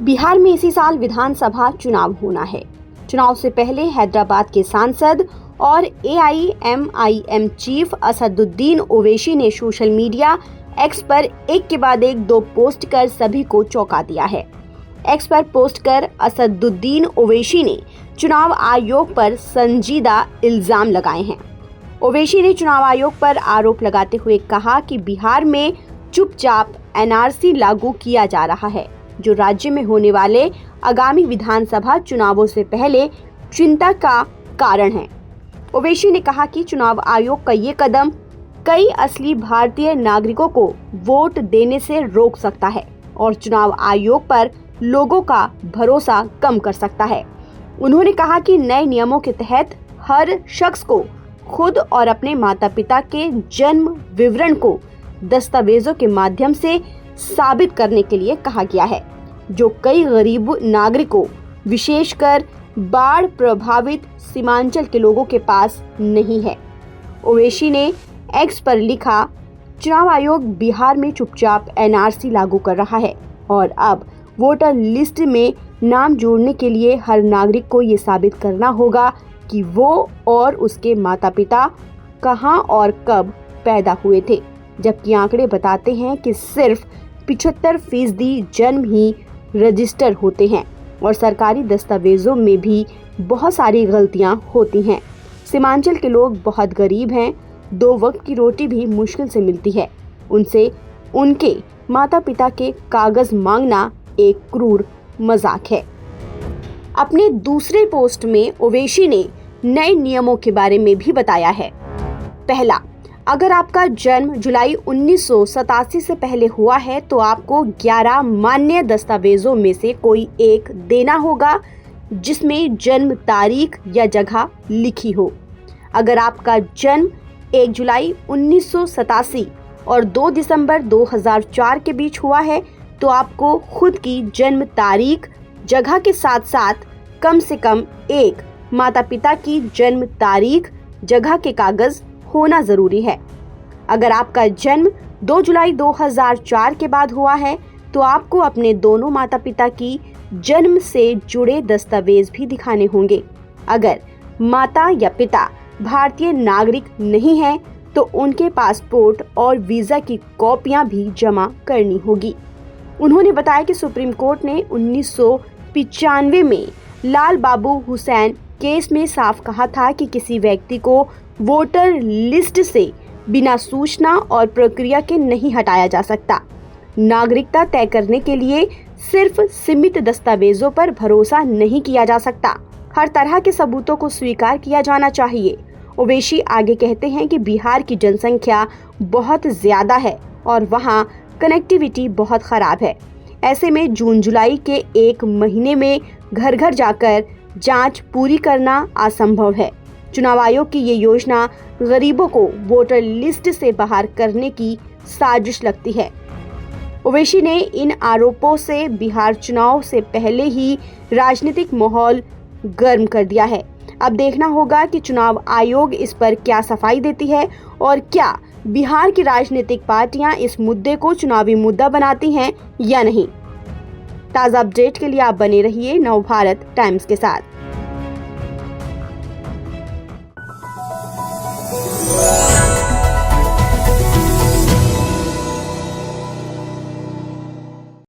बिहार में इसी साल विधानसभा चुनाव होना है। चुनाव से पहले हैदराबाद के सांसद और AIMIM चीफ असदुद्दीन ओवैसी ने सोशल मीडिया एक्स पर एक के बाद एक दो पोस्ट कर सभी को चौंका दिया है। एक्स पर पोस्ट कर असदुद्दीन ओवैसी ने चुनाव आयोग पर संजीदा इल्जाम लगाए हैं। ओवैसी ने चुनाव आयोग पर आरोप लगाते हुए कहा कि बिहार में चुपचाप NRC लागू किया जा रहा है, जो राज्य में होने वाले आगामी विधानसभा चुनावों से पहले चिंता का कारण है। ओवैसी ने कहा कि चुनाव आयोग का ये कदम कई असली भारतीय नागरिकों को वोट देने से रोक सकता है और चुनाव आयोग पर लोगों का भरोसा कम कर सकता है। उन्होंने कहा कि नए नियमों के तहत हर शख्स को खुद और अपने माता पिता के जन्म विवरण को दस्तावेजों के माध्यम से साबित करने के लिए कहा गया है, जो कई गरीब नागरिकों, विशेषकर बाढ़ प्रभावित सीमांचल के लोगों के पास नहीं है। ओवैसी ने एक्स पर लिखा, चुनाव आयोग बिहार में चुपचाप NRC लागू कर रहा है और अब वोटर लिस्ट में नाम जोड़ने के लिए हर नागरिक को ये साबित करना होगा कि वो और उसके माता पिता कहां और कब पैदा हुए थे, जबकि आंकड़े बताते हैं कि सिर्फ 75% जन्म ही रजिस्टर होते हैं और सरकारी दस्तावेजों में भी बहुत सारी गलतियां होती हैं। सीमांचल के लोग बहुत गरीब हैं, 2 वक्त की रोटी भी मुश्किल से मिलती है। उनसे उनके माता पिता के कागज मांगना एक क्रूर मजाक है। अपने दूसरे पोस्ट में ओवैसी ने नए नियमों के बारे में भी बताया है। पहला, अगर आपका जन्म जुलाई 1987 से पहले हुआ है तो आपको 11 मान्य दस्तावेजों में से कोई एक देना होगा जिसमें जन्म तारीख या जगह लिखी हो। अगर आपका जन्म 1 जुलाई 1987 और 2 दिसंबर 2004 के बीच हुआ है तो आपको खुद की जन्म तारीख, जगह के साथ साथ कम से कम एक माता पिता की जन्म तारीख, जगह के कागज होना जरूरी है। अगर आपका जन्म 2 जुलाई 2004 के बाद हुआ है तो आपको अपने दोनों माता पिता की जन्म से जुड़े दस्तावेज भी दिखाने होंगे। अगर माता या पिता भारतीय नागरिक नहीं है तो उनके पासपोर्ट और वीजा की कॉपियां भी जमा करनी होगी। उन्होंने बताया कि सुप्रीम कोर्ट ने 1995 में लाल बाबू हुसैन केस में साफ कहा था कि किसी व्यक्ति को वोटर लिस्ट से बिना सूचना और प्रक्रिया के नहीं हटाया जा सकता। नागरिकता तय करने के लिए सिर्फ सीमित दस्तावेजों पर भरोसा नहीं किया जा सकता, हर तरह के सबूतों को स्वीकार किया जाना चाहिए। ओवैसी आगे कहते हैं कि बिहार की जनसंख्या बहुत ज्यादा है और वहां कनेक्टिविटी बहुत खराब है। ऐसे में जून जुलाई के 1 महीने में घर घर जाकर जांच पूरी करना असंभव है। चुनाव आयोग की ये योजना गरीबों को वोटर लिस्ट से बाहर करने की साजिश लगती है। ओवैसी ने इन आरोपों से बिहार चुनाव से पहले ही राजनीतिक माहौल गर्म कर दिया है। अब देखना होगा कि चुनाव आयोग इस पर क्या सफाई देती है और क्या बिहार की राजनीतिक पार्टियां इस मुद्दे को चुनावी मुद्दा बनाती हैं या नहीं। ताज़ा अपडेट के लिए आप बने रहिए नवभारत टाइम्स के साथ।